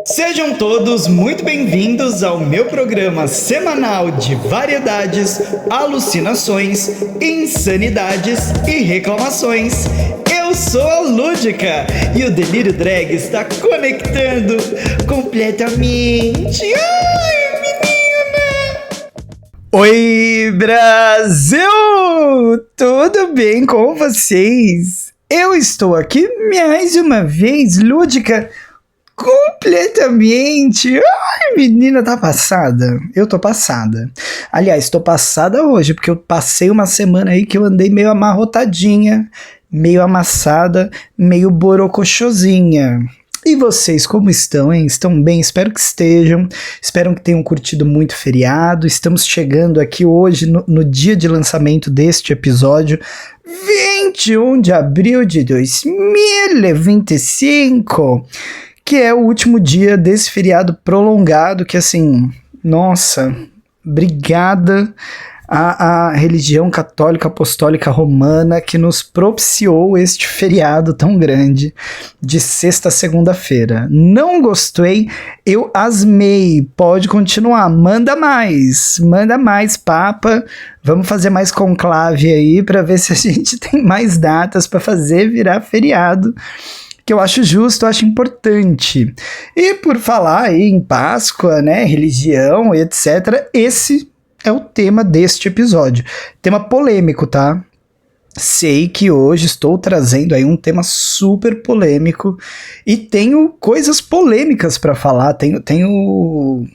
Sejam todos muito bem-vindos ao meu programa semanal de variedades, alucinações, insanidades e reclamações. Eu sou a Lúdica e o Delírio Drag está conectando completamente. Ai, menina! Oi, Brasil! Tudo bem com vocês? Eu estou aqui mais uma vez, Lúdica, completamente. Ai, menina, tá passada? Eu tô passada. Aliás, tô passada hoje, porque eu passei uma semana aí que eu andei meio amarrotadinha, meio amassada, meio borocochosinha. E vocês, como estão, hein? Estão bem? Espero que estejam. Espero que tenham curtido muito o feriado. Estamos chegando aqui hoje, no dia de lançamento deste episódio, 21 de abril de 2025. Que é o último dia desse feriado prolongado, que assim, nossa, obrigada à religião católica apostólica romana que nos propiciou este feriado tão grande de sexta a segunda-feira. Não gostei, eu asmei, pode continuar, manda mais, papa, vamos fazer mais conclave aí para ver se a gente tem mais datas para fazer virar feriado, que eu acho justo, eu acho importante. E por falar aí em Páscoa, né, religião, etc., esse é o tema deste episódio. Tema polêmico, tá? Sei que hoje estou trazendo aí um tema super polêmico e tenho coisas polêmicas para falar, tenho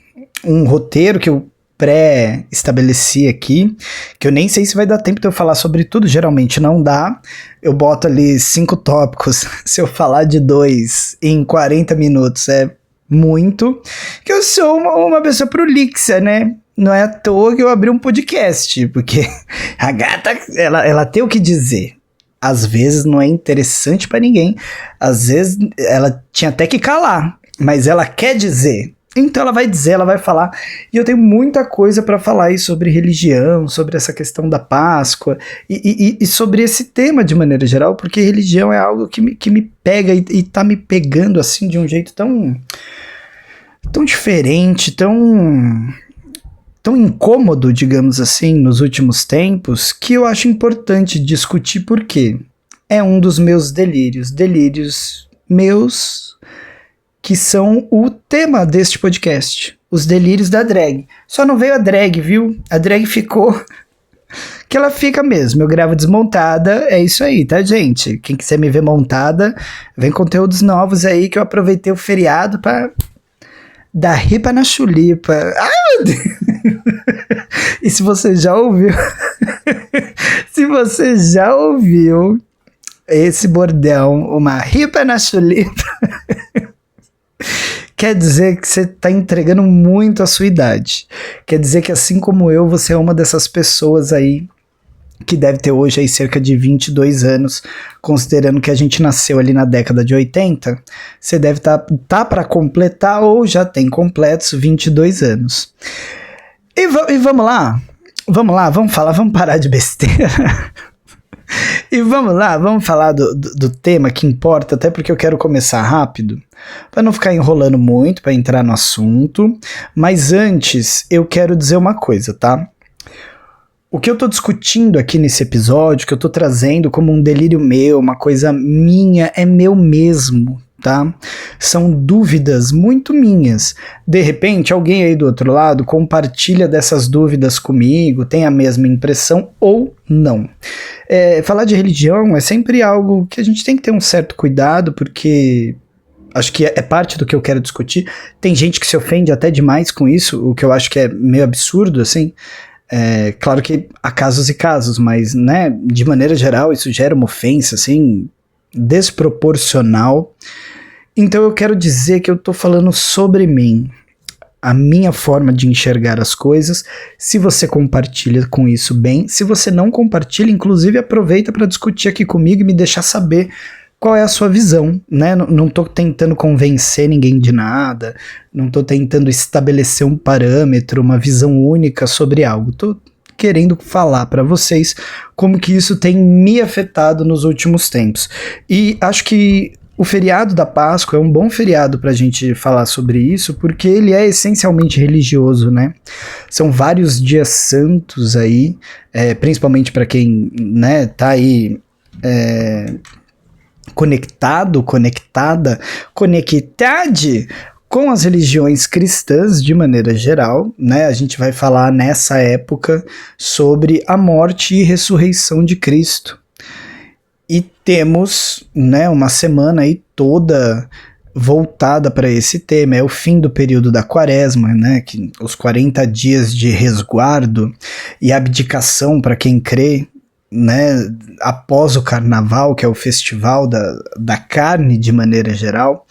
um roteiro que eu pré-estabeleci aqui, que eu nem sei se vai dar tempo de eu falar sobre tudo, geralmente não dá, eu boto ali 5 tópicos, se eu falar de 2 em 40 minutos é muito, que eu sou uma pessoa prolixa, né? Não é à toa que eu abri um podcast, porque a gata, ela tem o que dizer. Às vezes não é interessante pra ninguém, às vezes ela tinha até que calar, mas ela quer dizer. Então ela vai dizer, ela vai falar, e eu tenho muita coisa para falar aí sobre religião, sobre essa questão da Páscoa, e sobre esse tema de maneira geral, porque religião é algo que me pega e tá me pegando assim de um jeito tão diferente, tão incômodo, digamos assim, nos últimos tempos, que eu acho importante discutir porque é um dos meus delírios meus, que são o tema deste podcast, os delírios da drag. Só não veio a drag, viu? A drag ficou que ela fica mesmo. Eu gravo desmontada, é isso aí, tá, gente? Quem quiser me ver montada, vem conteúdos novos aí que eu aproveitei o feriado pra dar ripa na chulipa. Ai, meu Deus! E se você já ouviu esse bordão, uma ripa na chulipa, quer dizer que você tá entregando muito a sua idade. Quer dizer que assim como eu, você é uma dessas pessoas aí que deve ter hoje aí cerca de 22 anos, considerando que a gente nasceu ali na década de 80, você deve tá para completar ou já tem completos 22 anos. E vamos lá, vamos parar de besteira. E vamos lá, vamos falar do tema que importa, até porque eu quero começar rápido, para não ficar enrolando muito, para entrar no assunto. Mas antes, eu quero dizer uma coisa, tá? O que eu tô discutindo aqui nesse episódio, que eu tô trazendo como um delírio meu, uma coisa minha, é meu mesmo, tá? São dúvidas muito minhas. De repente, alguém aí do outro lado compartilha dessas dúvidas comigo, tem a mesma impressão ou não. Falar de religião é sempre algo que a gente tem que ter um certo cuidado, porque acho que é parte do que eu quero discutir. Tem gente que se ofende até demais com isso, o que eu acho que é meio absurdo, assim. Claro que há casos e casos, mas, né, de maneira geral, isso gera uma ofensa, assim, desproporcional. Então eu quero dizer que eu tô falando sobre mim, a minha forma de enxergar as coisas. Se você compartilha com isso, bem. Se você não compartilha, inclusive aproveita para discutir aqui comigo e me deixar saber qual é a sua visão, né? Não tô tentando convencer ninguém de nada, não tô tentando estabelecer um parâmetro, uma visão única sobre algo. Tô querendo falar para vocês como que isso tem me afetado nos últimos tempos. E acho que o feriado da Páscoa é um bom feriado para a gente falar sobre isso, porque ele é essencialmente religioso, né? São vários dias santos aí, principalmente para quem, né, tá aí conectade com as religiões cristãs de maneira geral, né? A gente vai falar nessa época sobre a morte e ressurreição de Cristo. E temos, né, uma semana aí toda voltada para esse tema. É o fim do período da quaresma, né, que os 40 dias de resguardo e abdicação para quem crê, né, após o carnaval, que é o festival da carne de maneira geral.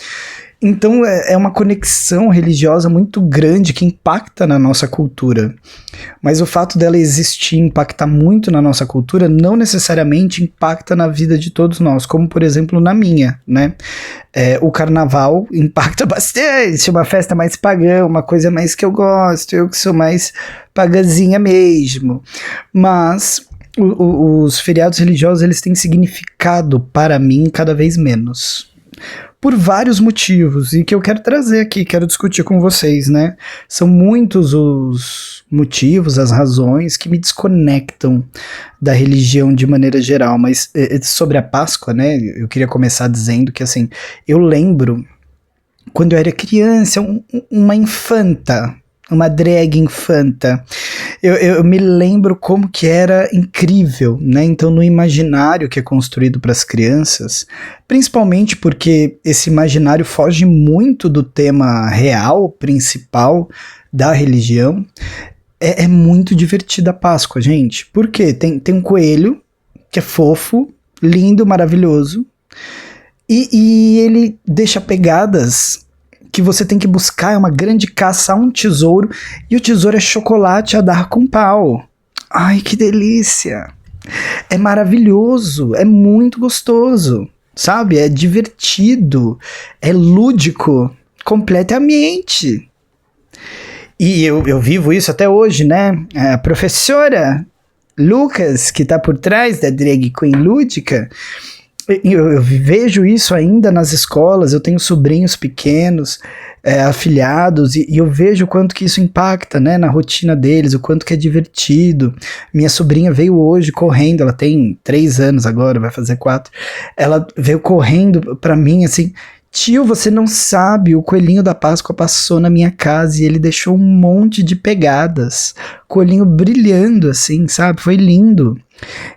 Então é uma conexão religiosa muito grande que impacta na nossa cultura. Mas o fato dela existir e impactar muito na nossa cultura não necessariamente impacta na vida de todos nós, como por exemplo na minha, né? O carnaval impacta bastante, uma festa mais pagã, uma coisa mais que eu gosto, eu que sou mais pagãzinha mesmo. Mas os feriados religiosos, eles têm significado para mim cada vez menos. Por vários motivos, e que eu quero trazer aqui, quero discutir com vocês, né? São muitos os motivos, as razões que me desconectam da religião de maneira geral, mas sobre a Páscoa, né? Eu queria começar dizendo que, assim, eu lembro quando eu era criança, uma infanta, uma drag infanta. Eu me lembro como que era incrível, né? Então, no imaginário que é construído para as crianças, principalmente porque esse imaginário foge muito do tema real, principal da religião, é muito divertida a Páscoa, gente. Por quê? Tem um coelho que é fofo, lindo, maravilhoso, e ele deixa pegadas que você tem que buscar, é uma grande caça a um tesouro, e o tesouro é chocolate a dar com pau. Ai, que delícia! É maravilhoso, é muito gostoso, sabe? É divertido, é lúdico, completamente. E eu vivo isso até hoje, né? A professora Lucas, que tá por trás da drag queen lúdica, eu vejo isso ainda nas escolas. Eu tenho sobrinhos pequenos, afilhados, e eu vejo o quanto que isso impacta, né, na rotina deles, o quanto que é divertido. Minha sobrinha veio hoje correndo, ela tem 3 anos agora, vai fazer 4, ela veio correndo pra mim assim: tio, você não sabe, o coelhinho da Páscoa passou na minha casa e ele deixou um monte de pegadas, coelhinho brilhando assim, sabe, foi lindo.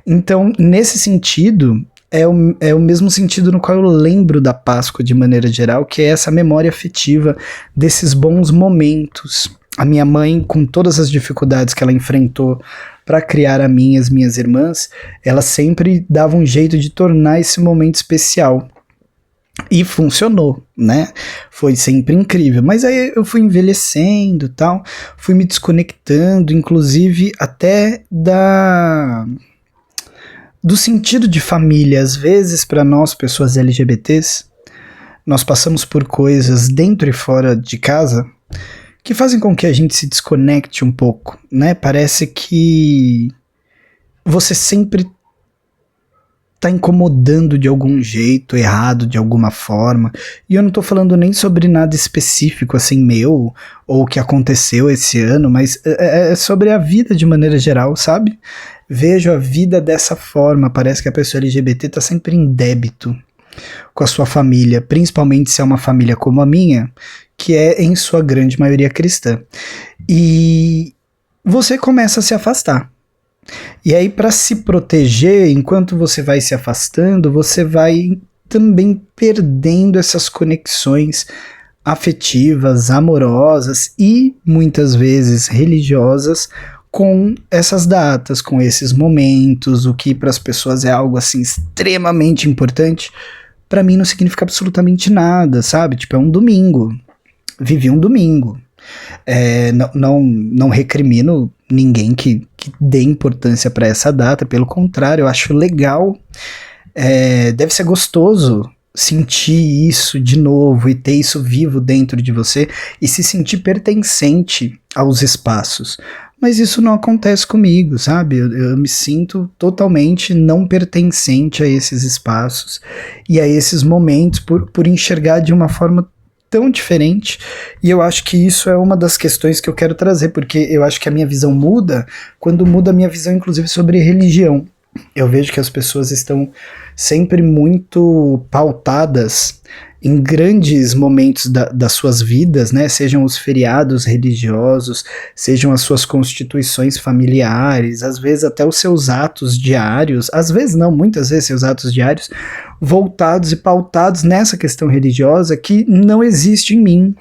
Então, nesse sentido, é o mesmo sentido no qual eu lembro da Páscoa de maneira geral, que é essa memória afetiva desses bons momentos. A minha mãe, com todas as dificuldades que ela enfrentou para criar a mim e as minhas irmãs, ela sempre dava um jeito de tornar esse momento especial. E funcionou, né? Foi sempre incrível. Mas aí eu fui envelhecendo e tal, fui me desconectando, inclusive até do sentido de família. Às vezes, para nós, pessoas LGBTs, nós passamos por coisas dentro e fora de casa que fazem com que a gente se desconecte um pouco, né? Parece que você sempre tá incomodando de algum jeito, errado de alguma forma. E eu não tô falando nem sobre nada específico, assim, meu, ou que aconteceu esse ano, mas é sobre a vida de maneira geral, sabe? Vejo a vida dessa forma, parece que a pessoa LGBT tá sempre em débito com a sua família, principalmente se é uma família como a minha, que é em sua grande maioria cristã. E você começa a se afastar. E aí, para se proteger, enquanto você vai se afastando, você vai também perdendo essas conexões afetivas, amorosas e muitas vezes religiosas com essas datas, com esses momentos. O que para as pessoas é algo assim extremamente importante, para mim não significa absolutamente nada, sabe? Tipo, é um domingo. Vivi um domingo. Não recrimino ninguém que dê importância para essa data, pelo contrário, eu acho legal. Deve ser gostoso sentir isso de novo e ter isso vivo dentro de você e se sentir pertencente aos espaços. mas isso não acontece comigo, sabe? Eu me sinto totalmente não pertencente a esses espaços e a esses momentos por enxergar de uma forma tão diferente, e eu acho que isso é uma das questões que eu quero trazer, porque eu acho que a minha visão muda quando muda a minha visão, inclusive, sobre religião. Eu vejo que as pessoas estão sempre muito pautadas em grandes momentos das suas vidas, né? Sejam os feriados religiosos, sejam as suas constituições familiares, às vezes até os seus atos diários, às vezes não, muitas vezes seus atos diários, voltados e pautados nessa questão religiosa que não existe em mim.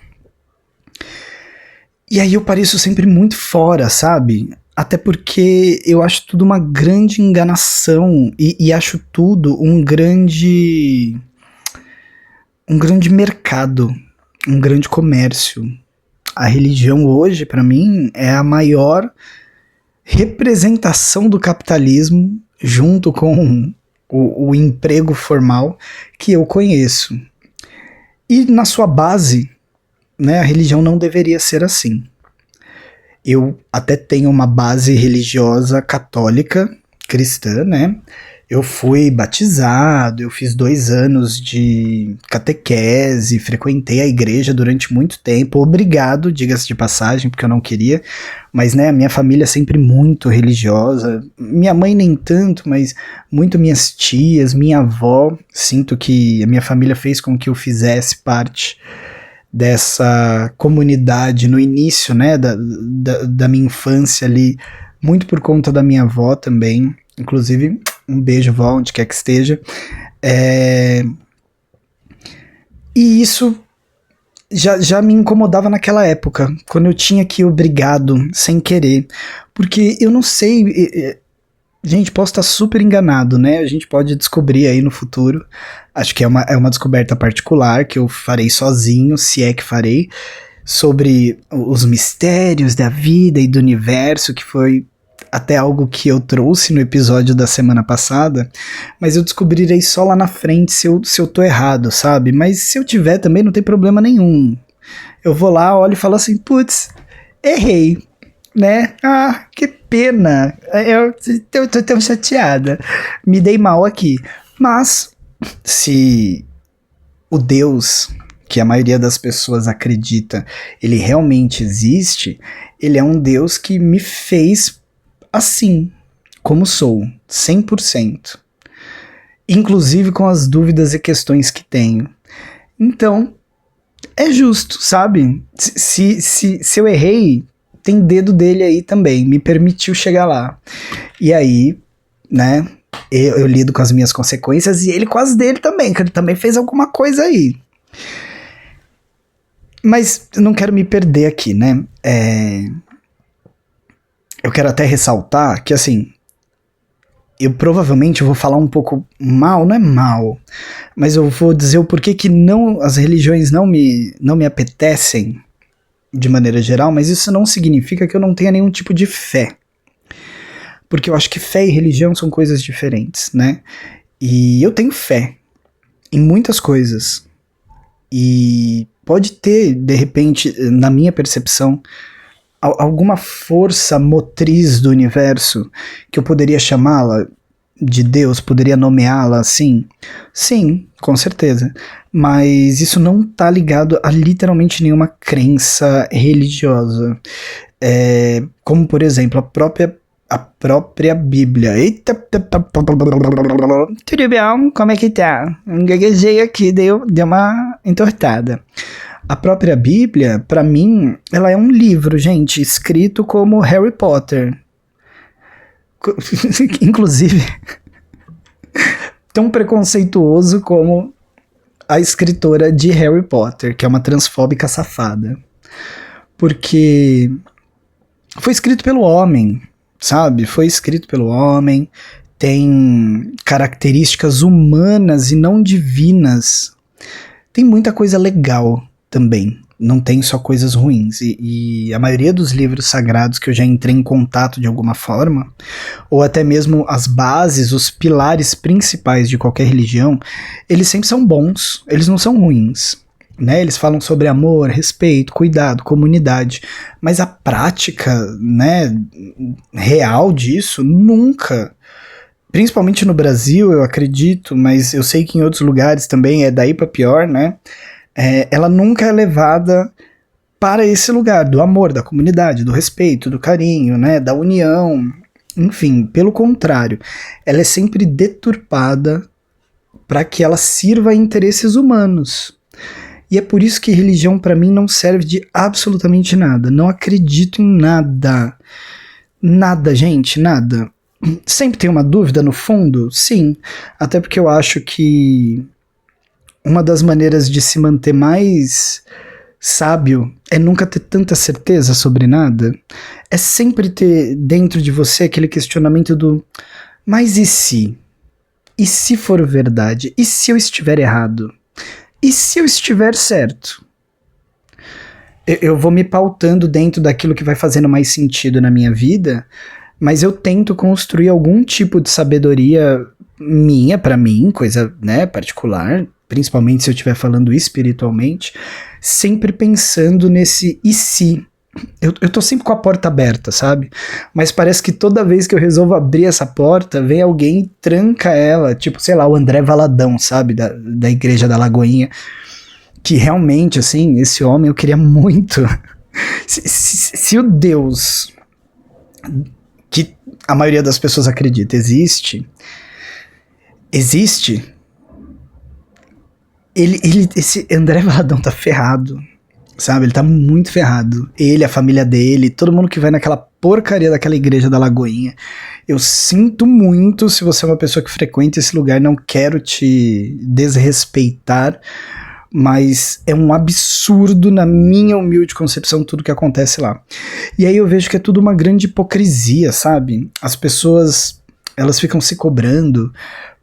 E aí eu pareço sempre muito fora, sabe? Até porque eu acho tudo uma grande enganação e acho tudo um grande mercado, um grande comércio. A religião hoje, para mim, é a maior representação do capitalismo junto com o emprego formal que eu conheço. E na sua base, né, a religião não deveria ser assim. Eu até tenho uma base religiosa católica, cristã, né? Eu fui batizado, eu fiz 2 anos de catequese, frequentei a igreja durante muito tempo, obrigado, diga-se de passagem, porque eu não queria, mas né, a minha família é sempre muito religiosa, minha mãe nem tanto, mas muito minhas tias, minha avó, sinto que a minha família fez com que eu fizesse parte dessa comunidade no início, né, da minha infância ali, muito por conta da minha avó também, inclusive, um beijo, vó, onde quer que esteja. E isso já me incomodava naquela época, quando eu tinha que ir obrigado, sem querer, porque eu não sei... Gente, posso estar super enganado, né? A gente pode descobrir aí no futuro. Acho que é uma descoberta particular que eu farei sozinho, se é que farei, sobre os mistérios da vida e do universo, que foi até algo que eu trouxe no episódio da semana passada, mas eu descobrirei só lá na frente se eu tô errado, sabe? Mas se eu tiver também não tem problema nenhum. Eu vou lá, olho e falo assim, putz, errei. Né? Ah, que pena. Eu tô tão chateada. Me dei mal aqui. Mas, se o Deus que a maioria das pessoas acredita, ele realmente existe, ele é um Deus que me fez assim, como sou, 100%. Inclusive com as dúvidas e questões que tenho. Então, é justo, sabe? Se eu errei, tem dedo dele aí também, me permitiu chegar lá. E aí, né, eu lido com as minhas consequências e ele com as dele também, que ele também fez alguma coisa aí. Mas eu não quero me perder aqui, né? Eu quero até ressaltar que, assim, eu provavelmente vou falar um pouco mal, não é mal, mas eu vou dizer o porquê que não, as religiões não me apetecem, de maneira geral, mas isso não significa que eu não tenha nenhum tipo de fé. Porque eu acho que fé e religião são coisas diferentes, né? E eu tenho fé em muitas coisas. E pode ter, de repente, na minha percepção, alguma força motriz do universo que eu poderia chamá-la de Deus, poderia nomeá-la assim? Sim, com certeza. Mas isso não tá ligado a literalmente nenhuma crença religiosa. Como, por exemplo, a própria Bíblia. Eita, tudo bem? Como é que tá? Gaguejei aqui, deu uma entortada. A própria Bíblia, pra mim, ela é um livro, gente, escrito como Harry Potter. Inclusive, tão preconceituoso como a escritora de Harry Potter, que é uma transfóbica safada. Porque foi escrito pelo homem, sabe? Foi escrito pelo homem, tem características humanas e não divinas. Tem muita coisa legal também. Não tem só coisas ruins. E a maioria dos livros sagrados que eu já entrei em contato de alguma forma, ou até mesmo as bases, os pilares principais de qualquer religião, eles sempre são bons, eles não são ruins. né? Eles falam sobre amor, respeito, cuidado, comunidade, mas a prática, né, real disso nunca. Principalmente no Brasil, eu acredito, mas eu sei que em outros lugares também é daí pra pior, né? Ela nunca é levada para esse lugar do amor, da comunidade, do respeito, do carinho, né? Da união, enfim, pelo contrário, ela é sempre deturpada para que ela sirva a interesses humanos. E é por isso que religião para mim não serve de absolutamente nada. Não acredito em nada. Nada, gente, nada. Sempre tem uma dúvida no fundo? Sim. Até porque eu acho que uma das maneiras de se manter mais sábio é nunca ter tanta certeza sobre nada. É sempre ter dentro de você aquele questionamento do mas e se? E se for verdade? E se eu estiver errado? E se eu estiver certo? Eu vou me pautando dentro daquilo que vai fazendo mais sentido na minha vida, mas eu tento construir algum tipo de sabedoria minha, pra mim, coisa, né, particular, principalmente se eu estiver falando espiritualmente, sempre pensando nesse e se. Eu tô sempre com a porta aberta, sabe? Mas parece que toda vez que eu resolvo abrir essa porta, vem alguém e tranca ela, tipo, sei lá, o André Valadão, sabe? Da Igreja da Lagoinha, que realmente, assim, esse homem eu queria muito. Se o Deus que a maioria das pessoas acredita existe, esse André Valadão tá ferrado, sabe? Ele tá muito ferrado. Ele, a família dele, todo mundo que vai naquela porcaria daquela Igreja da Lagoinha. Eu sinto muito se você é uma pessoa que frequenta esse lugar, não quero te desrespeitar, mas é um absurdo, na minha humilde concepção, tudo que acontece lá. E aí eu vejo que é tudo uma grande hipocrisia, sabe? As pessoas, elas ficam se cobrando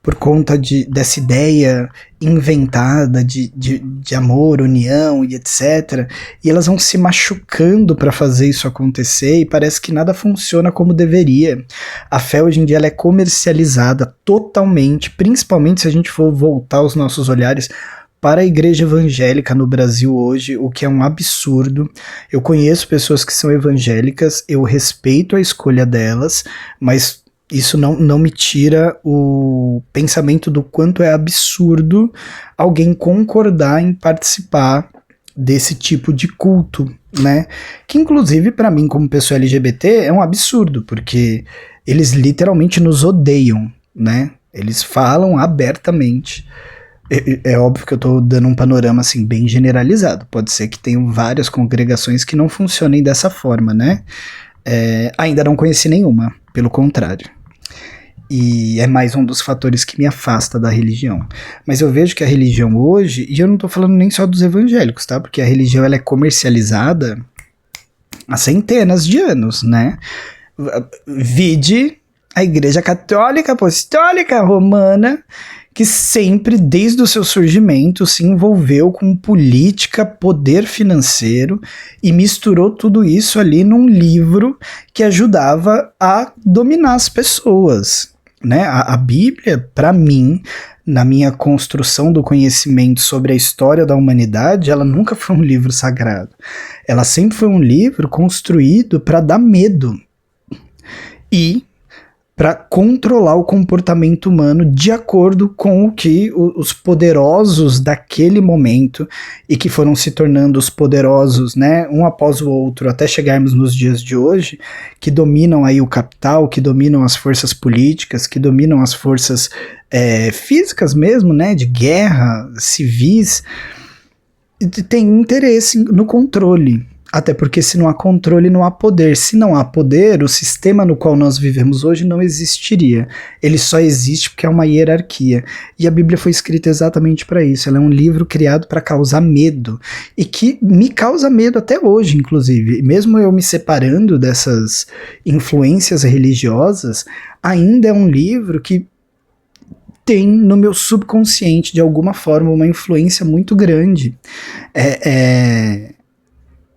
por conta dessa ideia inventada de amor, união e etc. E elas vão se machucando para fazer isso acontecer e parece que nada funciona como deveria. A fé hoje em dia ela é comercializada totalmente, principalmente se a gente for voltar os nossos olhares para a igreja evangélica no Brasil hoje, o que é um absurdo. Eu conheço pessoas que são evangélicas, eu respeito a escolha delas, mas isso não me tira o pensamento do quanto é absurdo alguém concordar em participar desse tipo de culto, né? Que inclusive para mim como pessoa LGBT é um absurdo, porque eles literalmente nos odeiam, né? Eles falam abertamente. É óbvio que eu tô dando um panorama assim bem generalizado, pode ser que tenham várias congregações que não funcionem dessa forma, né? Ainda não conheci nenhuma, pelo contrário. E é mais um dos fatores que me afasta da religião. Mas eu vejo que a religião hoje, e eu não tô falando nem só dos evangélicos, tá? Porque a religião ela é comercializada há centenas de anos, né? Vide a Igreja Católica Apostólica Romana, que sempre, desde o seu surgimento, se envolveu com política, poder financeiro e misturou tudo isso ali num livro que ajudava a dominar as pessoas, né? A Bíblia, para mim, na minha construção do conhecimento sobre a história da humanidade, ela nunca foi um livro sagrado. Ela sempre foi um livro construído para dar medo e para controlar o comportamento humano de acordo com o que os poderosos daquele momento e que foram se tornando os poderosos, né, um após o outro, até chegarmos nos dias de hoje, que dominam aí o capital, que dominam as forças políticas, que dominam as forças físicas mesmo, né, de guerra, civis, tem interesse no controle. Até porque se não há controle, não há poder. Se não há poder, o sistema no qual nós vivemos hoje não existiria. Ele só existe porque é uma hierarquia. E a Bíblia foi escrita exatamente para isso. Ela é um livro criado para causar medo. E que me causa medo até hoje, inclusive. Mesmo eu me separando dessas influências religiosas, ainda é um livro que tem no meu subconsciente, de alguma forma, uma influência muito grande.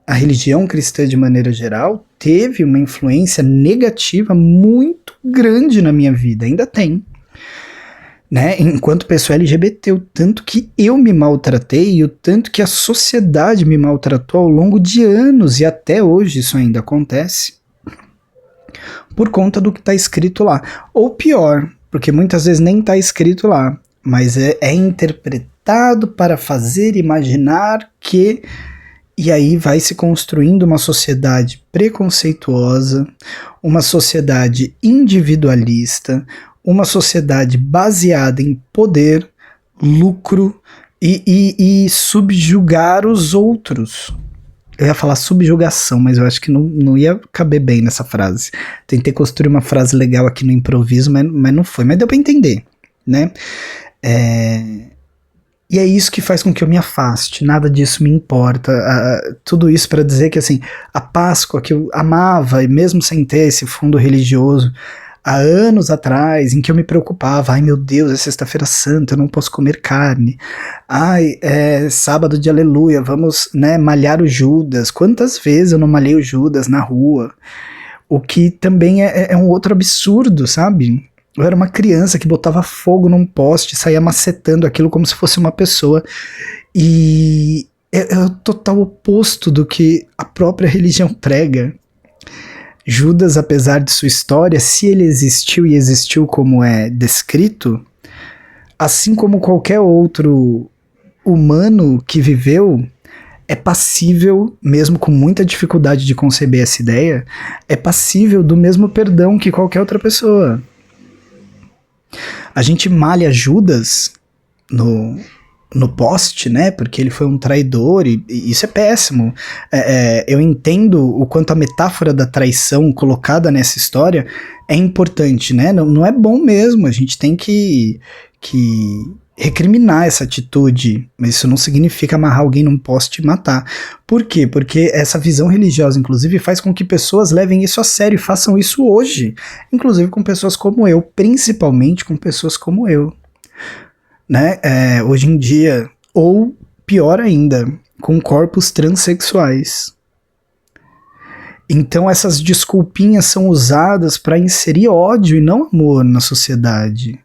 A religião cristã, de maneira geral, teve uma influência negativa muito grande na minha vida, ainda tem. né, enquanto pessoa LGBT, o tanto que eu me maltratei e o tanto que a sociedade me maltratou ao longo de anos, e até hoje isso ainda acontece, por conta do que está escrito lá. Ou pior, porque muitas vezes nem está escrito lá, mas é interpretado para fazer imaginar que... E aí vai se construindo uma sociedade preconceituosa, uma sociedade individualista, uma sociedade baseada em poder, lucro e subjugar os outros. Eu ia falar subjugação, mas eu acho que não ia caber bem nessa frase. Tentei construir uma frase legal aqui no improviso, mas não foi. Mas deu pra entender, né? E é isso que faz com que eu me afaste, nada disso me importa. Tudo isso para dizer que, assim, a Páscoa que eu amava, e mesmo sem ter esse fundo religioso, há anos atrás, em que eu me preocupava, ai meu Deus, é sexta-feira santa, eu não posso comer carne, ai, é sábado de aleluia, vamos, né, malhar o Judas. Quantas vezes eu não malhei o Judas na rua? O que também é um outro absurdo, sabe? Eu era uma criança que botava fogo num poste, saía macetando aquilo como se fosse uma pessoa. E é o total oposto do que a própria religião prega. Judas, apesar de sua história, se ele existiu e existiu como é descrito, assim como qualquer outro humano que viveu, é passível, mesmo com muita dificuldade de conceber essa ideia, é passível do mesmo perdão que qualquer outra pessoa. A gente malha Judas no poste, né, porque ele foi um traidor, e isso é péssimo. Eu entendo o quanto a metáfora da traição colocada nessa história é importante, né, não é bom mesmo, a gente tem que recriminar essa atitude, mas isso não significa amarrar alguém num poste e matar. Por quê? Porque essa visão religiosa, inclusive, faz com que pessoas levem isso a sério e façam isso hoje, inclusive com pessoas como eu, principalmente com pessoas como eu, né? Hoje em dia, ou pior ainda, com corpos transexuais. Então essas desculpinhas são usadas para inserir ódio e não amor na sociedade.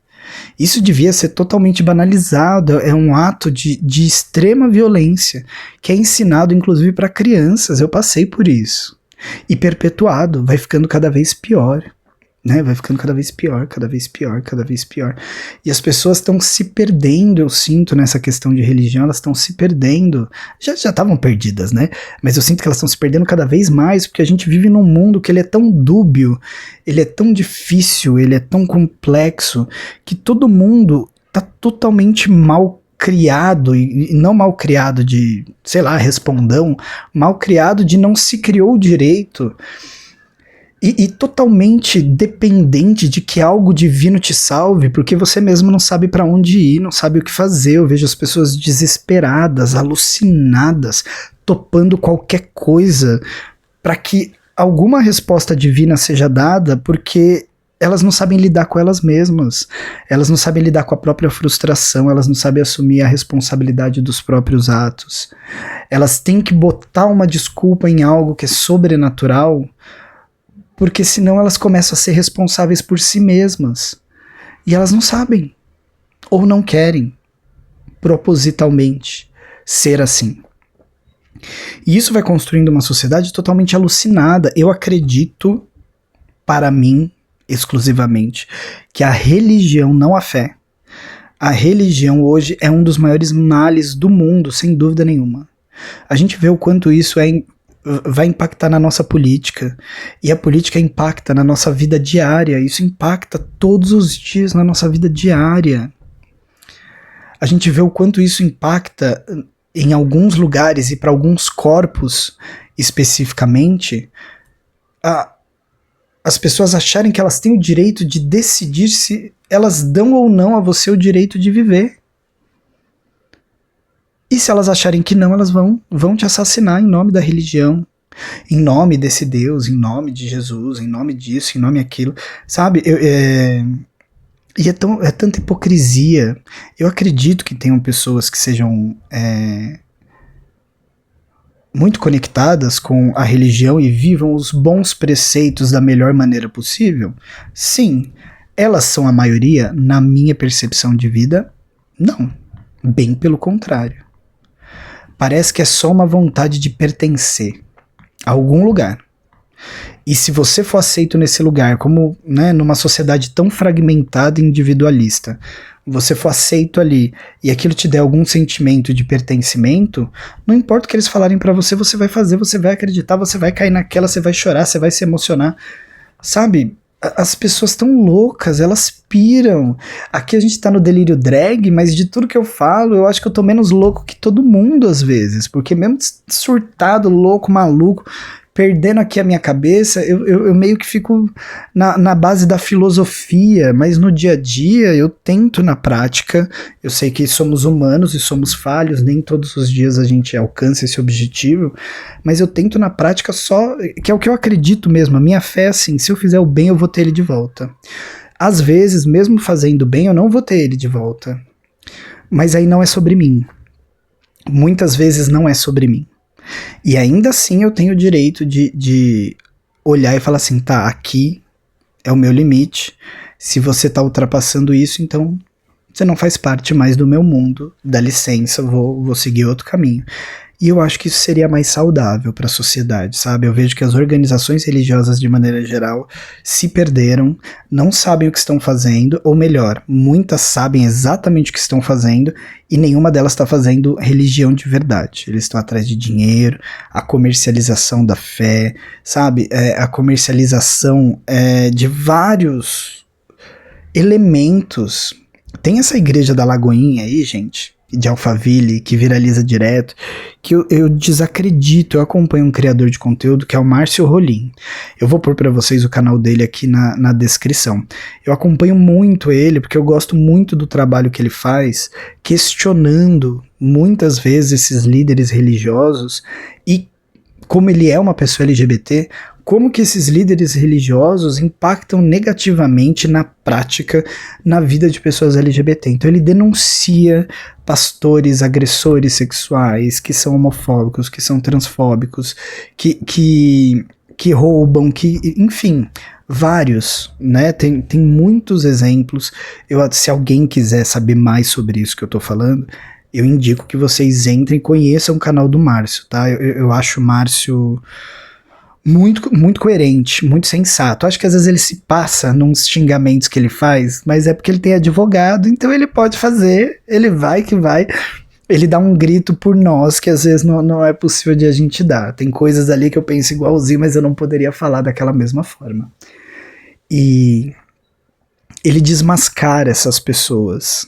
Isso devia ser totalmente banalizado, é um ato de extrema violência, que é ensinado inclusive para crianças, eu passei por isso. E perpetuado, vai ficando cada vez pior, né? Vai ficando cada vez pior, cada vez pior, cada vez pior. E as pessoas estão se perdendo, eu sinto, nessa questão de religião, elas estão se perdendo. Já estavam perdidas, né? Mas eu sinto que elas estão se perdendo cada vez mais, porque a gente vive num mundo que ele é tão dúbio, ele é tão difícil, ele é tão complexo, que todo mundo tá totalmente mal criado, e não mal criado de, sei lá, respondão, mal criado de não se criou direito, e totalmente dependente de que algo divino te salve, porque você mesmo não sabe para onde ir, não sabe o que fazer. Eu vejo as pessoas desesperadas, alucinadas, topando qualquer coisa para que alguma resposta divina seja dada, porque elas não sabem lidar com elas mesmas, elas não sabem lidar com a própria frustração, elas não sabem assumir a responsabilidade dos próprios atos. Elas têm que botar uma desculpa em algo que é sobrenatural, porque senão elas começam a ser responsáveis por si mesmas. E elas não sabem, ou não querem, propositalmente, ser assim. E isso vai construindo uma sociedade totalmente alucinada. Eu acredito, para mim, exclusivamente, que a religião, não a fé, a religião hoje é um dos maiores males do mundo, sem dúvida nenhuma. A gente vê o quanto isso vai impactar na nossa política, e a política impacta na nossa vida diária, isso impacta todos os dias na nossa vida diária. A gente vê o quanto isso impacta em alguns lugares e para alguns corpos especificamente, as pessoas acharem que elas têm o direito de decidir se elas dão ou não a você o direito de viver. E se elas acharem que não, elas vão te assassinar em nome da religião, em nome desse Deus, em nome de Jesus, em nome disso, em nome daquilo, sabe? E é tanta hipocrisia. Eu acredito que tenham pessoas que sejam muito conectadas com a religião e vivam os bons preceitos da melhor maneira possível. Sim, Elas são a maioria, na minha percepção de vida? Não. Bem pelo contrário. Parece que é só uma vontade de pertencer a algum lugar. E se você for aceito nesse lugar, como, né, numa sociedade tão fragmentada e individualista, você for aceito ali e aquilo te der algum sentimento de pertencimento, não importa o que eles falarem pra você, você vai fazer, você vai acreditar, você vai cair naquela, você vai chorar, você vai se emocionar. Sabe? As pessoas tão loucas, elas piram. Aqui a gente tá no delírio drag, mas de tudo que eu falo, eu acho que eu tô menos louco que todo mundo às vezes, porque mesmo surtado, louco, maluco, perdendo aqui a minha cabeça, eu meio que fico na base da filosofia, mas no dia a dia eu tento na prática. Eu sei que somos humanos e somos falhos, nem todos os dias a gente alcança esse objetivo, mas eu tento na prática só, que é o que eu acredito mesmo, a minha fé é assim, se eu fizer o bem eu vou ter ele de volta. Às vezes, mesmo fazendo bem, eu não vou ter ele de volta, mas aí não é sobre mim. Muitas vezes não é sobre mim. E ainda assim eu tenho o direito de olhar e falar assim, tá, aqui é o meu limite, se você tá ultrapassando isso, então você não faz parte mais do meu mundo, dá licença, vou seguir outro caminho. E eu acho que isso seria mais saudável para a sociedade, sabe? Eu vejo que as organizações religiosas, de maneira geral, se perderam, não sabem o que estão fazendo, ou melhor, muitas sabem exatamente o que estão fazendo e nenhuma delas está fazendo religião de verdade. Eles estão atrás de dinheiro, a comercialização da fé, sabe? A comercialização de vários elementos. Tem essa igreja da Lagoinha aí, gente, de Alphaville, que viraliza direto, que eu desacredito. Eu acompanho um criador de conteúdo que é o Márcio Rolim. Eu vou pôr pra vocês o canal dele aqui na descrição. Eu acompanho muito ele, porque eu gosto muito do trabalho que ele faz, questionando muitas vezes esses líderes religiosos, e como ele é uma pessoa LGBT, como que esses líderes religiosos impactam negativamente na prática, na vida de pessoas LGBT. Então ele denuncia pastores agressores sexuais, que são homofóbicos, que são transfóbicos, que roubam, enfim, vários, né? Tem muitos exemplos. Se alguém quiser saber mais sobre isso que eu tô falando, eu indico que vocês entrem e conheçam o canal do Márcio, tá? Eu acho o Márcio muito coerente, muito sensato. Acho que às vezes ele se passa nos xingamentos que ele faz, mas é porque ele tem advogado, então ele pode fazer, ele vai que vai. Ele dá um grito por nós que às vezes não é possível de a gente dar. Tem coisas ali que eu penso igualzinho, mas eu não poderia falar daquela mesma forma. E ele desmascara essas pessoas.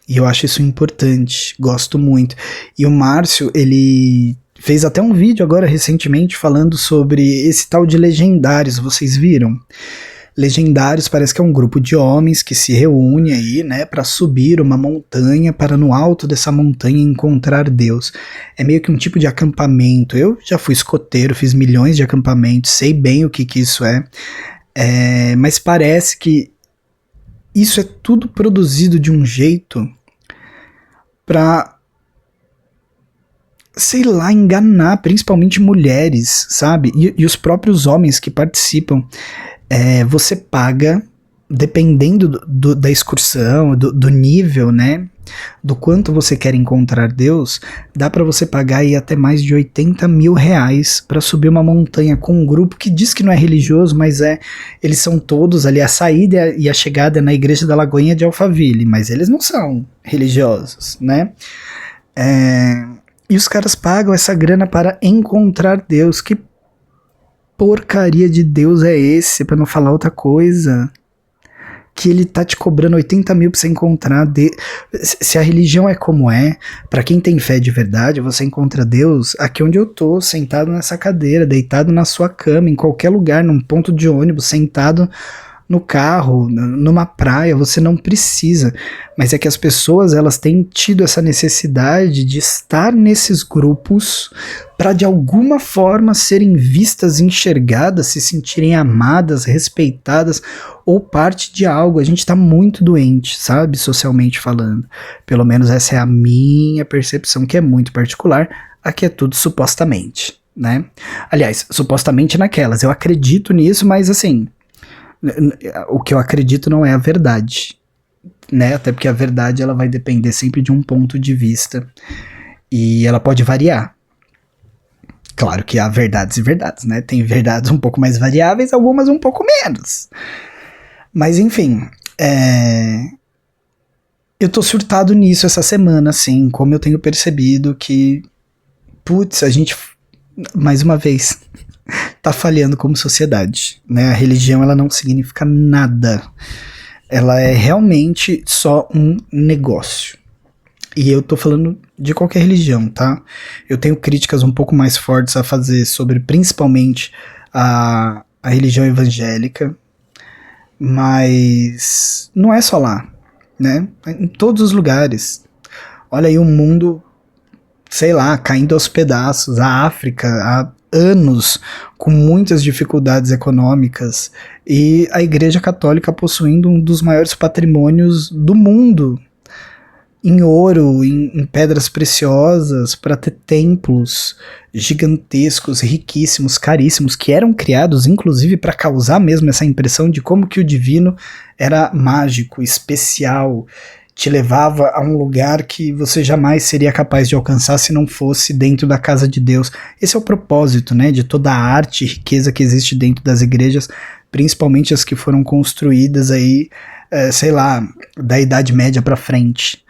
E eu acho isso importante, gosto muito. E o Márcio, ele fez até um vídeo agora recentemente falando sobre esse tal de Legendários, vocês viram? Legendários parece que é um grupo de homens que se reúne aí, né, para subir uma montanha, para no alto dessa montanha encontrar Deus. É meio que um tipo de acampamento. Eu já fui escoteiro, fiz milhões de acampamentos, sei bem o que isso é, mas parece que isso é tudo produzido de um jeito pra, sei lá, enganar principalmente mulheres, sabe? E os próprios homens que participam. Você paga, dependendo da excursão, do nível, né? Do quanto você quer encontrar Deus, dá pra você pagar aí até mais de 80 mil reais pra subir uma montanha com um grupo que diz que não é religioso, mas eles são todos ali, a saída e a chegada é na igreja da Lagoinha de Alphaville, mas eles não são religiosos, né? E os caras pagam essa grana para encontrar Deus. Que porcaria de Deus é esse, pra não falar outra coisa? Que ele tá te cobrando 80 mil pra você encontrar se a religião é como pra quem tem fé de verdade, você encontra Deus aqui onde eu tô, sentado nessa cadeira, deitado na sua cama, em qualquer lugar, num ponto de ônibus, sentado no carro, numa praia, você não precisa. Mas é que as pessoas, elas têm tido essa necessidade de estar nesses grupos para de alguma forma serem vistas, enxergadas, se sentirem amadas, respeitadas ou parte de algo. A gente tá muito doente, sabe, socialmente falando. Pelo menos essa é a minha percepção, que é muito particular. Aqui é tudo supostamente, né? Aliás, supostamente naquelas. Eu acredito nisso, mas assim, O que eu acredito não é a verdade, né? Até porque a verdade ela vai depender sempre de um ponto de vista e ela pode variar. Claro que há verdades e verdades, né? Tem verdades um pouco mais variáveis, algumas um pouco menos. Mas enfim, eu tô surtado nisso essa semana, assim, como eu tenho percebido que, putz, a gente, mais uma vez, tá falhando como sociedade, né? A religião, ela não significa nada. Ela é realmente só um negócio. E eu tô falando de qualquer religião, tá? Eu tenho críticas um pouco mais fortes a fazer sobre, principalmente, a religião evangélica, mas não é só lá, né? Em todos os lugares. Olha aí o mundo, sei lá, caindo aos pedaços. A África há anos com muitas dificuldades econômicas e a Igreja Católica possuindo um dos maiores patrimônios do mundo, em ouro, em pedras preciosas, para ter templos gigantescos, riquíssimos, caríssimos, que eram criados inclusive para causar mesmo essa impressão de como que o divino era mágico, especial, te levava a um lugar que você jamais seria capaz de alcançar se não fosse dentro da casa de Deus. Esse é o propósito, né, de toda a arte e riqueza que existe dentro das igrejas, principalmente as que foram construídas aí, sei lá, da Idade Média para frente.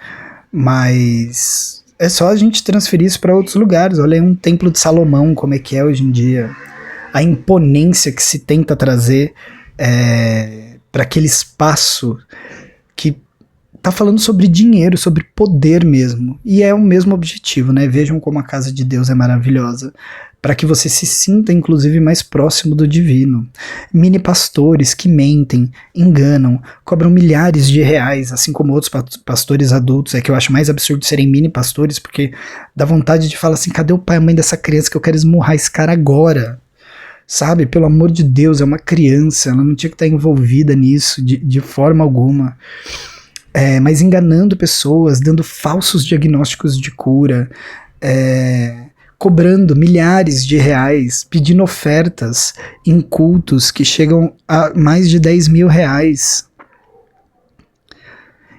Mas é só a gente transferir isso para outros lugares. Olha aí um templo de Salomão, como é que é hoje em dia. A imponência que se tenta trazer para aquele espaço que tá falando sobre dinheiro, sobre poder mesmo. E é o mesmo objetivo, né? Vejam como a casa de Deus é maravilhosa, para que você se sinta, inclusive, mais próximo do divino. Mini pastores que mentem, enganam, cobram milhares de reais, assim como outros pastores adultos. É que eu acho mais absurdo serem mini pastores, porque dá vontade de falar assim, cadê o pai e a mãe dessa criança que eu quero esmurrar esse cara agora? Sabe, pelo amor de Deus, é uma criança, ela não tinha que estar envolvida nisso de forma alguma. Mas enganando pessoas, dando falsos diagnósticos de cura, cobrando milhares de reais, pedindo ofertas em cultos que chegam a mais de 10 mil reais.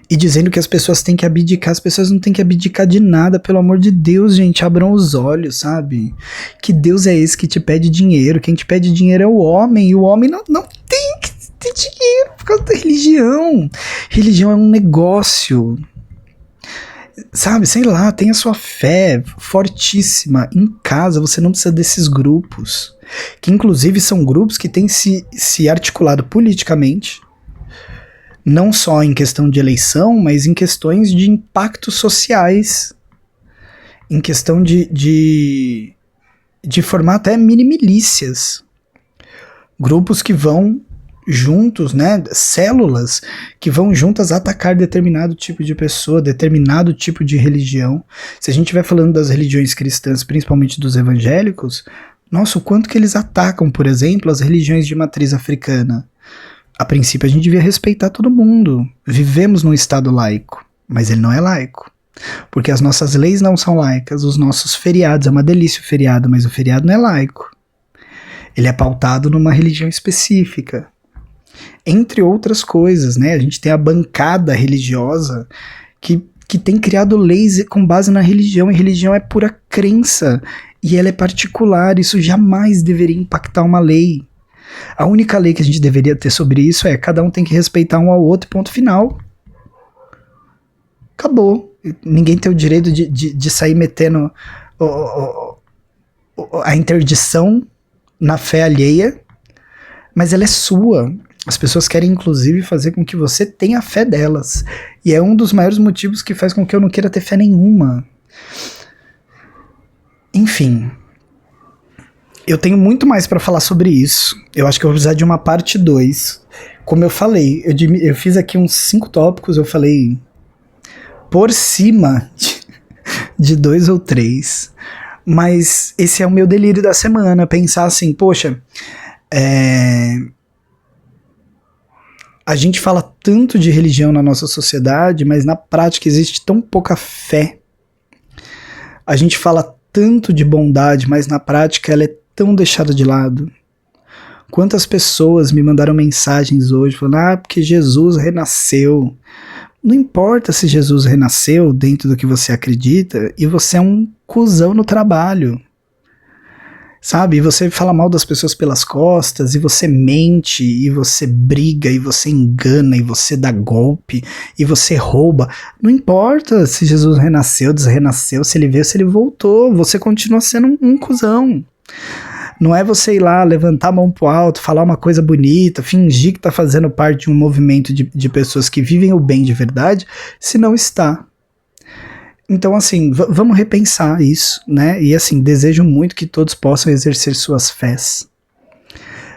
E dizendo que as pessoas têm que abdicar. As pessoas não têm que abdicar de nada, pelo amor de Deus, gente, abram os olhos, sabe? Que Deus é esse que te pede dinheiro? Quem te pede dinheiro é o homem, e o homem não tem que ter dinheiro por causa da religião. Religião é um negócio. Sabe, sei lá, tem a sua fé fortíssima em casa, você não precisa desses grupos, que inclusive são grupos que têm se articulado politicamente, não só em questão de eleição, mas em questões de impactos sociais, em questão de formar até mini milícias, grupos que vão juntos, né, células que vão juntas atacar determinado tipo de pessoa, determinado tipo de religião. Se a gente estiver falando das religiões cristãs, principalmente dos evangélicos, nossa, o quanto que eles atacam, por exemplo, as religiões de matriz africana. A princípio a gente devia respeitar todo mundo. Vivemos num estado laico, mas ele não é laico. Porque as nossas leis não são laicas, os nossos feriados, é uma delícia o feriado, mas o feriado não é laico. Ele é pautado numa religião específica. Entre outras coisas, né? A gente tem a bancada religiosa que tem criado leis com base na religião, e religião é pura crença, e ela é particular, isso jamais deveria impactar uma lei. A única lei que a gente deveria ter sobre isso é cada um tem que respeitar um ao outro, ponto final. Acabou. Ninguém tem o direito de sair metendo a interdição na fé alheia, mas ela é sua. As pessoas querem, inclusive, fazer com que você tenha a fé delas. E é um dos maiores motivos que faz com que eu não queira ter fé nenhuma. Enfim. Eu tenho muito mais pra falar sobre isso. Eu acho que eu vou precisar de uma parte 2. Como eu falei, eu fiz aqui uns 5 tópicos, eu falei por cima de 2 ou 3. Mas esse é o meu delírio da semana, pensar assim, poxa, a gente fala tanto de religião na nossa sociedade, mas na prática existe tão pouca fé. A gente fala tanto de bondade, mas na prática ela é tão deixada de lado. Quantas pessoas me mandaram mensagens hoje falando, porque Jesus renasceu. Não importa se Jesus renasceu dentro do que você acredita e você é um cuzão no trabalho. Sabe, e você fala mal das pessoas pelas costas, e você mente, e você briga, e você engana, e você dá golpe, e você rouba. Não importa se Jesus renasceu, desrenasceu, se ele veio, se ele voltou, você continua sendo um cuzão. Não é você ir lá, levantar a mão pro alto, falar uma coisa bonita, fingir que tá fazendo parte de um movimento de pessoas que vivem o bem de verdade, se não está. Então, assim, vamos repensar isso, né? E, assim, desejo muito que todos possam exercer suas fés.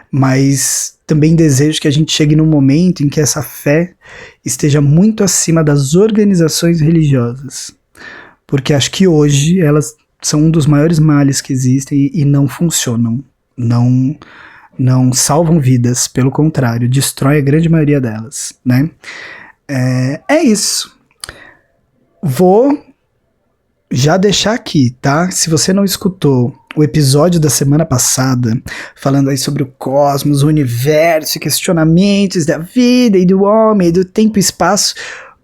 Mas também desejo que a gente chegue num momento em que essa fé esteja muito acima das organizações religiosas. Porque acho que hoje elas são um dos maiores males que existem e não funcionam. Não salvam vidas, pelo contrário, destrói a grande maioria delas, né? É isso. Vou já deixar aqui, tá? Se você não escutou o episódio da semana passada, falando aí sobre o cosmos, o universo, questionamentos da vida e do homem, do tempo e espaço,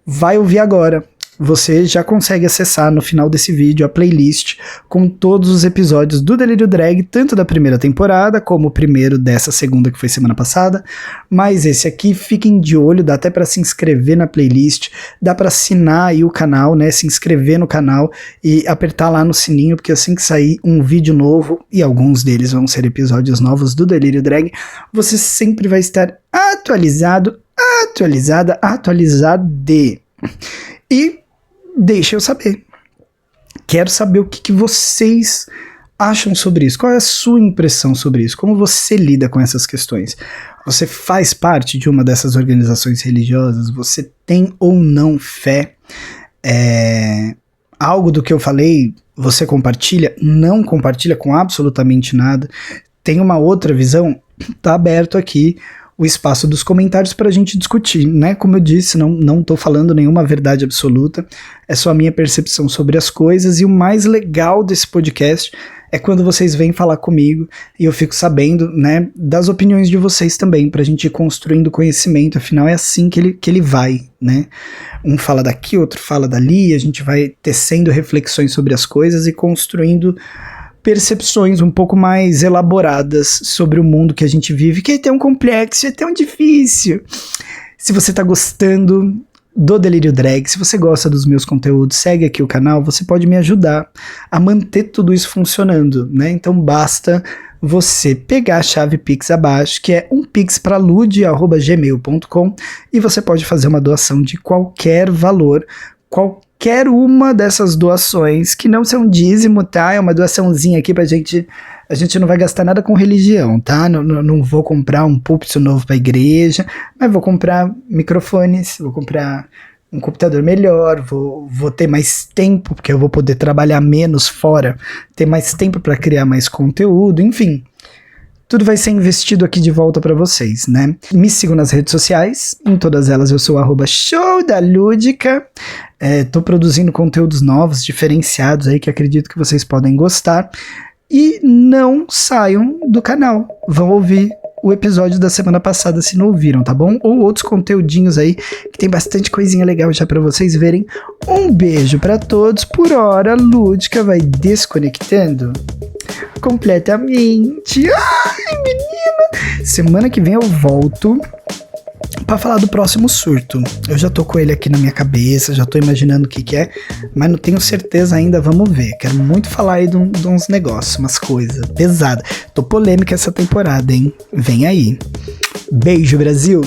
vai ouvir agora. Você já consegue acessar no final desse vídeo a playlist com todos os episódios do Delírio Drag, tanto da primeira temporada como o primeiro dessa segunda que foi semana passada, mas esse aqui, fiquem de olho, dá até para se inscrever na playlist, dá para assinar aí o canal, né, se inscrever no canal e apertar lá no sininho, porque assim que sair um vídeo novo, e alguns deles vão ser episódios novos do Delírio Drag, você sempre vai estar atualizado, atualizade. E deixa eu saber. Quero saber o que vocês acham sobre isso. Qual é a sua impressão sobre isso? Como você lida com essas questões? Você faz parte de uma dessas organizações religiosas? Você tem ou não fé? Algo do que eu falei, você compartilha? Não compartilha com absolutamente nada? Tem uma outra visão? Tá aberto aqui o espaço dos comentários para a gente discutir, né? Como eu disse, não tô falando nenhuma verdade absoluta, é só a minha percepção sobre as coisas, e o mais legal desse podcast é quando vocês vêm falar comigo e eu fico sabendo, né, das opiniões de vocês também, pra gente ir construindo conhecimento, afinal é assim que ele vai, né? Um fala daqui, outro fala dali, a gente vai tecendo reflexões sobre as coisas e construindo percepções um pouco mais elaboradas sobre o mundo que a gente vive, que é tão complexo, é tão difícil. Se você tá gostando do Delírio Drag, se você gosta dos meus conteúdos, segue aqui o canal, você pode me ajudar a manter tudo isso funcionando, né? Então basta você pegar a chave Pix abaixo, que é um pix para lude@gmail.com, e você pode fazer uma doação de qualquer valor, qualquer uma dessas doações, que não são dízimo, tá? É uma doaçãozinha aqui pra gente. A gente não vai gastar nada com religião, tá? Não vou comprar um púlpito novo pra igreja, mas vou comprar microfones, vou comprar um computador melhor, vou ter mais tempo, porque eu vou poder trabalhar menos fora, ter mais tempo pra criar mais conteúdo, enfim. Tudo vai ser investido aqui de volta pra vocês, né? Me sigam nas redes sociais, em todas elas eu sou @showdalúdica. Tô produzindo conteúdos novos, diferenciados aí, que acredito que vocês podem gostar. E não saiam do canal, vão ouvir o episódio da semana passada se não ouviram, tá bom? Ou outros conteúdinhos aí, que tem bastante coisinha legal já pra vocês verem. Um beijo pra todos, por hora, Lúdica vai desconectando completamente. Ai, menina! Semana que vem eu volto pra falar do próximo surto. Eu já tô com ele aqui na minha cabeça, já tô imaginando o que é, mas não tenho certeza ainda, vamos ver. Quero muito falar aí de uns negócios, umas coisas pesadas. Tô polêmica essa temporada, hein? Vem aí. Beijo, Brasil!